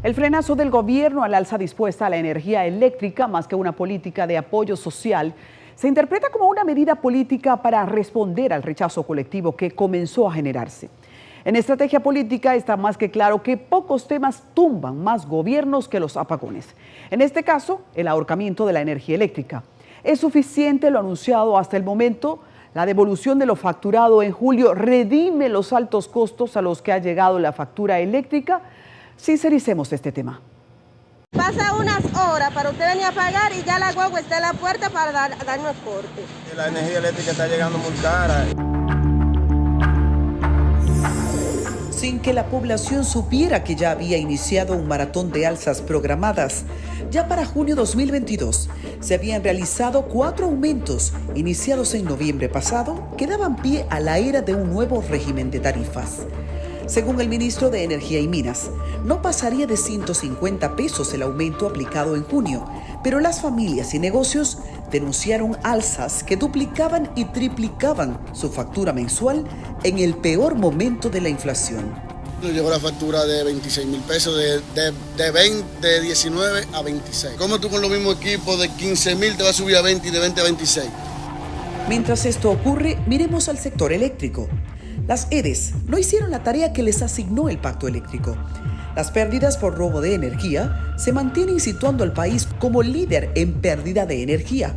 El frenazo del gobierno al alza dispuesta a la energía eléctrica, más que una política de apoyo social, se interpreta como una medida política para responder al rechazo colectivo que comenzó a generarse. En estrategia política está más que claro que pocos temas tumban más gobiernos que los apagones. En este caso, el ahorcamiento de la energía eléctrica. ¿Es suficiente lo anunciado hasta el momento? ¿La devolución de lo facturado en julio redime los altos costos a los que ha llegado la factura eléctrica? Sincericemos este tema. Pasa unas horas para usted venir a pagar y ya la guagua está en la puerta para darnos corte. La energía eléctrica está llegando muy cara. Sin que la población supiera que ya había iniciado un maratón de alzas programadas, ya para junio 2022 se habían realizado 4 aumentos iniciados en noviembre pasado que daban pie a la era de un nuevo régimen de tarifas. Según el ministro de Energía y Minas, no pasaría de 150 pesos el aumento aplicado en junio, pero las familias y negocios denunciaron alzas que duplicaban y triplicaban su factura mensual en el peor momento de la inflación. Nos llegó la factura de 26 mil pesos, de 19 a 26. ¿Cómo tú con los mismos equipos de 15 mil te vas a subir a 20 y de 20 a 26? Mientras esto ocurre, miremos al sector eléctrico. Las EDES no hicieron la tarea que les asignó el pacto eléctrico. Las pérdidas por robo de energía se mantienen situando al país como líder en pérdida de energía.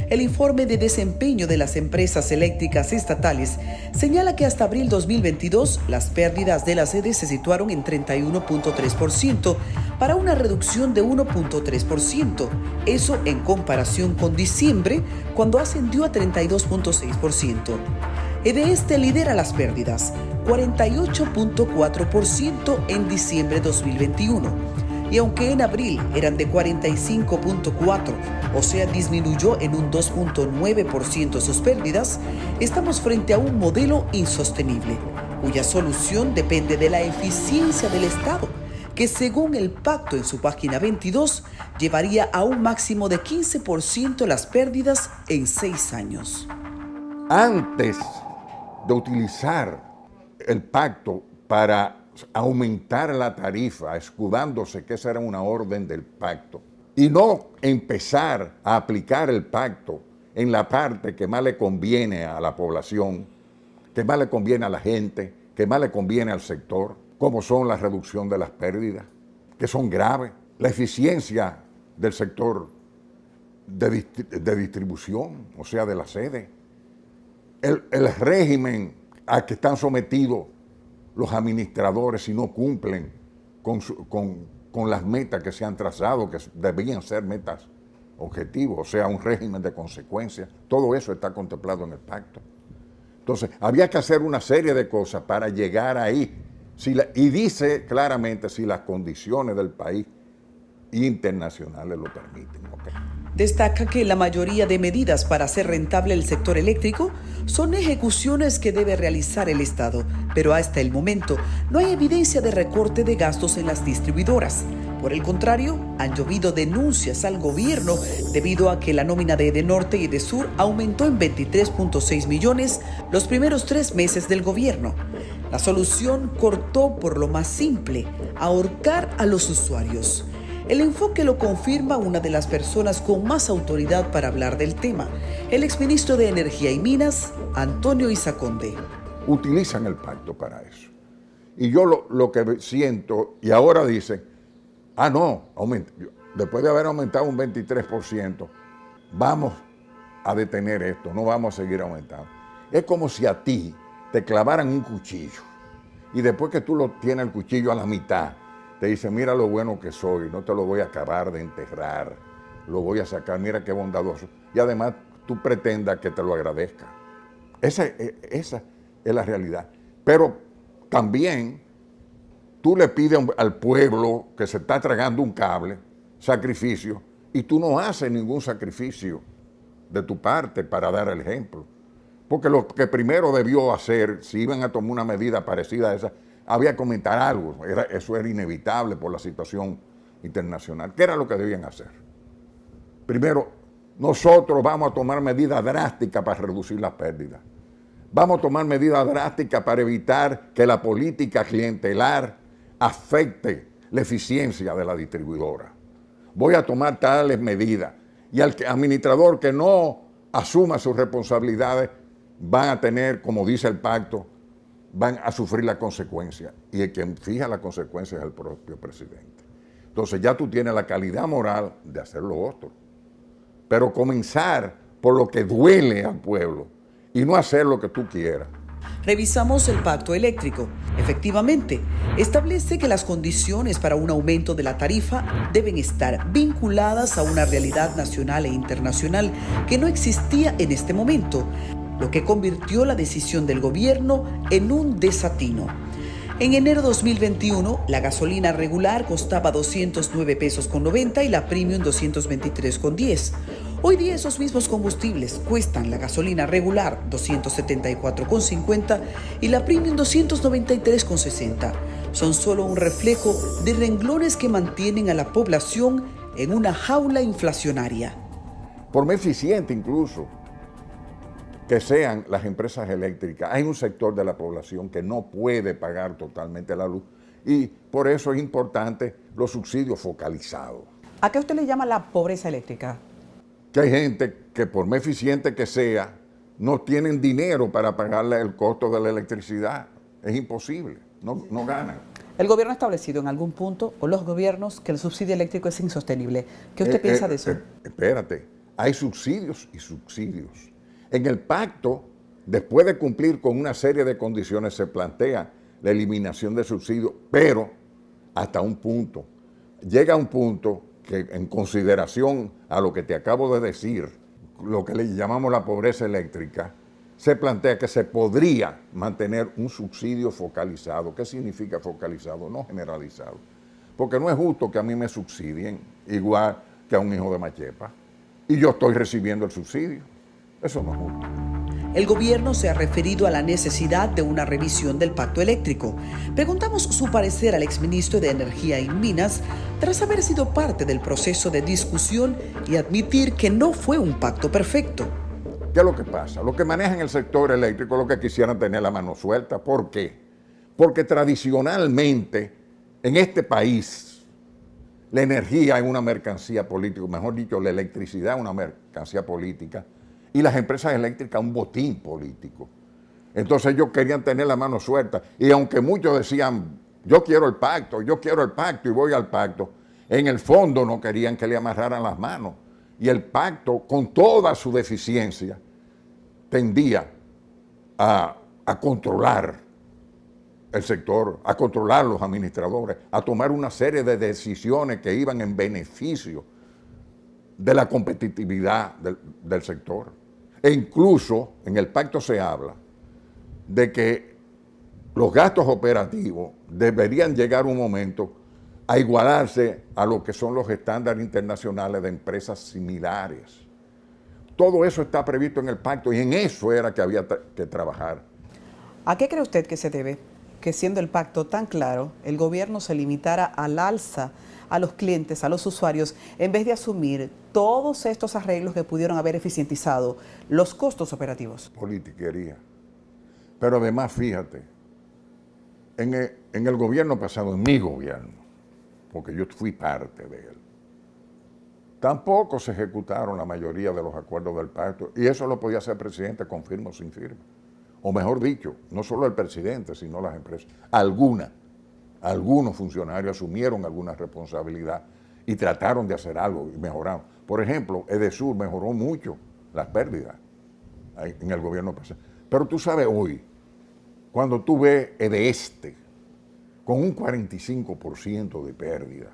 El informe de desempeño de las empresas eléctricas estatales señala que hasta abril 2022 las pérdidas de las EDES se situaron en 31.3% para una reducción de 1.3%. Eso en comparación con diciembre, cuando ascendió a 32.6%. EDESTE lidera las pérdidas, 48.4% en diciembre de 2021. Y aunque en abril eran de 45.4%, o sea, disminuyó en un 2.9% sus pérdidas, estamos frente a un modelo insostenible, cuya solución depende de la eficiencia del Estado, que según el pacto en su página 22, llevaría a un máximo de 15% las pérdidas en 6 años. Antes de utilizar el pacto para aumentar la tarifa, escudándose que esa era una orden del pacto, y no empezar a aplicar el pacto en la parte que más le conviene a la población, que más le conviene a la gente, que más le conviene al sector, como son la reducción de las pérdidas, que son graves, la eficiencia del sector de distribución, o sea, de la sede, el régimen a que están sometidos los administradores si no cumplen con las metas que se han trazado, que debían ser metas objetivos, o sea, un régimen de consecuencias. Todo eso está contemplado en el pacto. Entonces, había que hacer una serie de cosas para llegar ahí. Y dice claramente si las condiciones del país internacionales lo permiten. Okay. Destaca que la mayoría de medidas para hacer rentable el sector eléctrico son ejecuciones que debe realizar el Estado, pero hasta el momento no hay evidencia de recorte de gastos en las distribuidoras. Por el contrario, han llovido denuncias al gobierno debido a que la nómina de Edenorte y Edesur aumentó en 23.6 millones los primeros 3 meses del gobierno. La solución cortó por lo más simple, ahorcar a los usuarios. El enfoque lo confirma una de las personas con más autoridad para hablar del tema, el exministro de Energía y Minas, Antonio Izaconde. Utilizan el pacto para eso. Y yo lo que siento, y ahora dicen, no, después de haber aumentado un 23%, vamos a detener esto, no vamos a seguir aumentando. Es como si a ti te clavaran un cuchillo y después que tú lo tienes el cuchillo a la mitad, te dice, mira lo bueno que soy, no te lo voy a acabar de enterrar, lo voy a sacar, mira qué bondadoso. Y además tú pretendas que te lo agradezca. Esa es la realidad. Pero también tú le pides al pueblo que se está tragando un cable, sacrificio, y tú no haces ningún sacrificio de tu parte para dar el ejemplo. Porque lo que primero debió hacer, si iban a tomar una medida parecida a esa, había que comentar algo. Eso era inevitable por la situación internacional. ¿Qué era lo que debían hacer? Primero, nosotros vamos a tomar medidas drásticas para reducir las pérdidas. Vamos a tomar medidas drásticas para evitar que la política clientelar afecte la eficiencia de la distribuidora. Voy a tomar tales medidas. Y al administrador que no asuma sus responsabilidades van a tener, como dice el pacto, van a sufrir las consecuencias. Y el que fija las consecuencias es el propio presidente. Entonces ya tú tienes la calidad moral de hacer lo otro. Pero comenzar por lo que duele al pueblo y no hacer lo que tú quieras. Revisamos el pacto eléctrico. Efectivamente, establece que las condiciones para un aumento de la tarifa deben estar vinculadas a una realidad nacional e internacional que no existía en este momento, lo que convirtió la decisión del gobierno en un desatino. En enero de 2021, la gasolina regular costaba 209 pesos con 90 y la premium 223 con 10. Hoy día esos mismos combustibles cuestan la gasolina regular 274,50 y la premium 293,60. Son solo un reflejo de renglones que mantienen a la población en una jaula inflacionaria. Por más eficiente incluso que sean las empresas eléctricas, hay un sector de la población que no puede pagar totalmente la luz y por eso es importante los subsidios focalizados. ¿A qué usted le llama la pobreza eléctrica? Que hay gente que por más eficiente que sea, no tienen dinero para pagarle el costo de la electricidad. Es imposible, no ganan. ¿El gobierno ha establecido en algún punto, o los gobiernos, que el subsidio eléctrico es insostenible? ¿Qué usted piensa de eso? Espérate, hay subsidios y subsidios. En el pacto, después de cumplir con una serie de condiciones, se plantea la eliminación de subsidios, pero hasta un punto. Llega a un punto que en consideración a lo que te acabo de decir, lo que le llamamos la pobreza eléctrica, se plantea que se podría mantener un subsidio focalizado. ¿Qué significa focalizado? No generalizado. Porque no es justo que a mí me subsidien igual que a un hijo de Machepa y yo estoy recibiendo el subsidio. Eso no es justo. El gobierno se ha referido a la necesidad de una revisión del pacto eléctrico. Preguntamos su parecer al exministro de Energía y Minas tras haber sido parte del proceso de discusión y admitir que no fue un pacto perfecto. ¿Qué es lo que pasa? Los que manejan el sector eléctrico lo que quisieran tener la mano suelta. ¿Por qué? Porque tradicionalmente en este país la energía es una mercancía política, mejor dicho, la electricidad es una mercancía política. Y las empresas eléctricas un botín político. Entonces ellos querían tener la mano suelta. Y aunque muchos decían, yo quiero el pacto y voy al pacto, en el fondo no querían que le amarraran las manos. Y el pacto, con toda su deficiencia, tendía a controlar el sector, a controlar los administradores, a tomar una serie de decisiones que iban en beneficio de la competitividad del sector. E incluso en el pacto se habla de que los gastos operativos deberían llegar un momento a igualarse a lo que son los estándares internacionales de empresas similares. Todo eso está previsto en el pacto y en eso era que había que trabajar. ¿A qué cree usted que se debe que, siendo el pacto tan claro, el gobierno se limitara al alza a los clientes, a los usuarios, en vez de asumir todos estos arreglos que pudieron haber eficientizado los costos operativos? Politiquería. Pero además, fíjate, en el gobierno pasado, en mi gobierno, porque yo fui parte de él, tampoco se ejecutaron la mayoría de los acuerdos del pacto, y eso lo podía hacer el presidente con firma o sin firma. O mejor dicho, no solo el presidente, sino las empresas. Algunos funcionarios asumieron alguna responsabilidad y trataron de hacer algo y mejoraron. Por ejemplo, Edesur mejoró mucho las pérdidas en el gobierno pasado. Pero tú sabes hoy, cuando tú ves Edeste con un 45% de pérdida,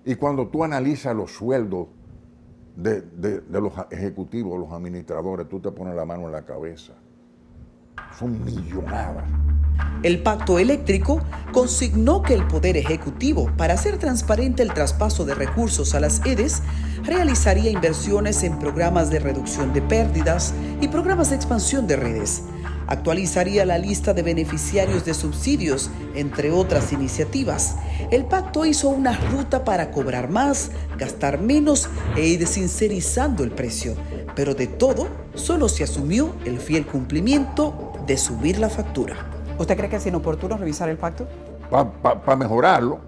y cuando tú analizas los sueldos de los ejecutivos, los administradores, tú te pones la mano en la cabeza. Son millonadas. El pacto eléctrico consignó que el Poder Ejecutivo, para hacer transparente el traspaso de recursos a las EDES, realizaría inversiones en programas de reducción de pérdidas y programas de expansión de redes. Actualizaría la lista de beneficiarios de subsidios, entre otras iniciativas. El pacto hizo una ruta para cobrar más, gastar menos e ir sincerizando el precio. Pero de todo, solo se asumió el fiel cumplimiento de subir la factura. ¿Usted cree que es inoportuno revisar el pacto? Para mejorarlo,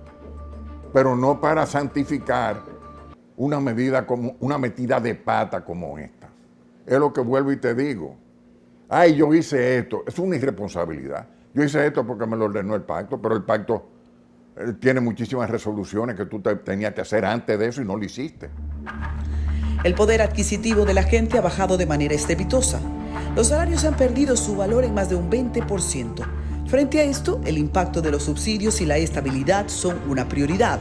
pero no para santificar una metida de pata como esta. Es lo que vuelvo y te digo. Ay, yo hice esto. Es una irresponsabilidad. Yo hice esto porque me lo ordenó el pacto, pero el pacto tiene muchísimas resoluciones que tú tenías que hacer antes de eso y no lo hiciste. El poder adquisitivo de la gente ha bajado de manera estrepitosa. Los salarios han perdido su valor en más de un 20%. Frente a esto, el impacto de los subsidios y la estabilidad son una prioridad.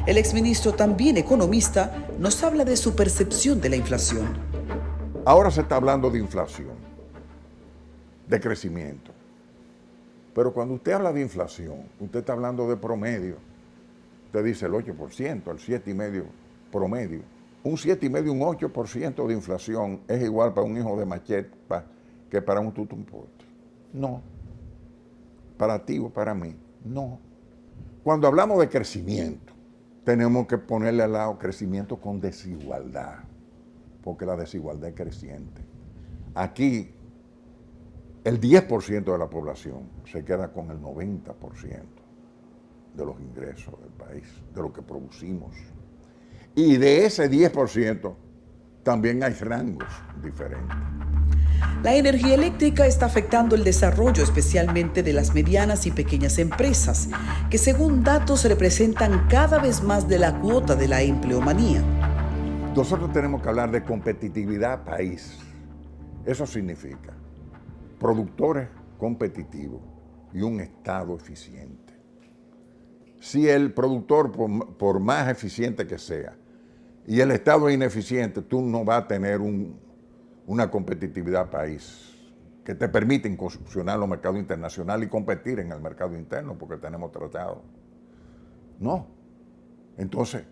El exministro, también economista, nos habla de su percepción de la inflación. Ahora se está hablando de inflación, de crecimiento. Pero cuando usted habla de inflación, usted está hablando de promedio. Usted dice el 8%, el 7,5% promedio. Un 7,5%, un 8% de inflación es igual para un hijo de machete que para un tutumpote. No. Para ti o para mí, no. Cuando hablamos de crecimiento, tenemos que ponerle al lado crecimiento con desigualdad, porque la desigualdad es creciente. Aquí, el 10% de la población se queda con el 90% de los ingresos del país, de lo que producimos. Y de ese 10% también hay rangos diferentes. La energía eléctrica está afectando el desarrollo, especialmente de las medianas y pequeñas empresas, que según datos representan cada vez más de la cuota de la empleomanía. Nosotros tenemos que hablar de competitividad país. Eso significa productores competitivos y un Estado eficiente. Si el productor, por más eficiente que sea, y el Estado es ineficiente, tú no vas a tener una competitividad país que te permite incursionar en los mercados internacionales y competir en el mercado interno porque tenemos tratados. No. Entonces,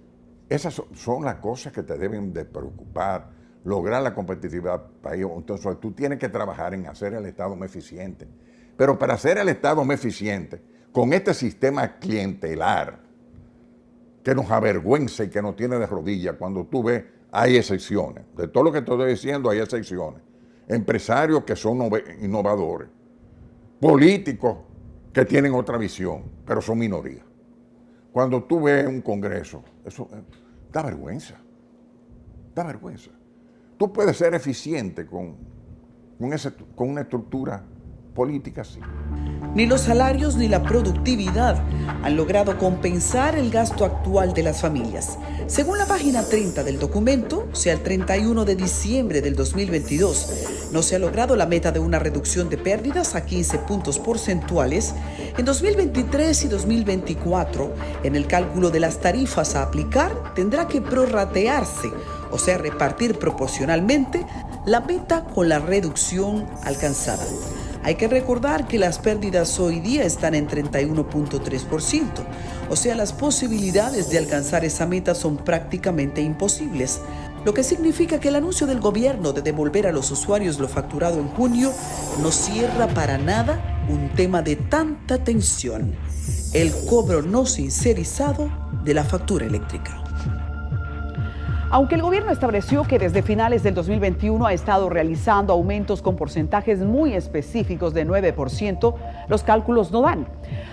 esas son las cosas que te deben de preocupar, lograr la competitividad país. Entonces, tú tienes que trabajar en hacer el Estado más eficiente. Pero para hacer el Estado más eficiente, con este sistema clientelar que nos avergüenza y que nos tiene de rodillas, cuando tú ves, hay excepciones. De todo lo que estoy diciendo, hay excepciones. Empresarios que son innovadores, políticos que tienen otra visión, pero son minorías. Cuando tú ves un congreso, eso da vergüenza. Da vergüenza. Tú puedes ser eficiente con una estructura política así. Ni los salarios ni la productividad han logrado compensar el gasto actual de las familias. Según la página 30 del documento, si al 31 de diciembre del 2022 no se ha logrado la meta de una reducción de pérdidas a 15 puntos porcentuales, en 2023 y 2024, en el cálculo de las tarifas a aplicar, tendrá que prorratearse, o sea, repartir proporcionalmente la meta con la reducción alcanzada. Hay que recordar que las pérdidas hoy día están en 31.3%, o sea, las posibilidades de alcanzar esa meta son prácticamente imposibles, lo que significa que el anuncio del gobierno de devolver a los usuarios lo facturado en junio no cierra para nada un tema de tanta tensión: el cobro no sincerizado de la factura eléctrica. Aunque el gobierno estableció que desde finales del 2021 ha estado realizando aumentos con porcentajes muy específicos de 9%, los cálculos no dan.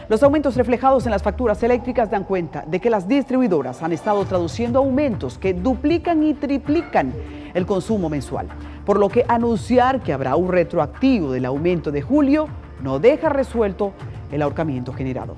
Los aumentos reflejados en las facturas eléctricas dan cuenta de que las distribuidoras han estado traduciendo aumentos que duplican y triplican el consumo mensual, por lo que anunciar que habrá un retroactivo del aumento de julio no deja resuelto el ahorcamiento generado.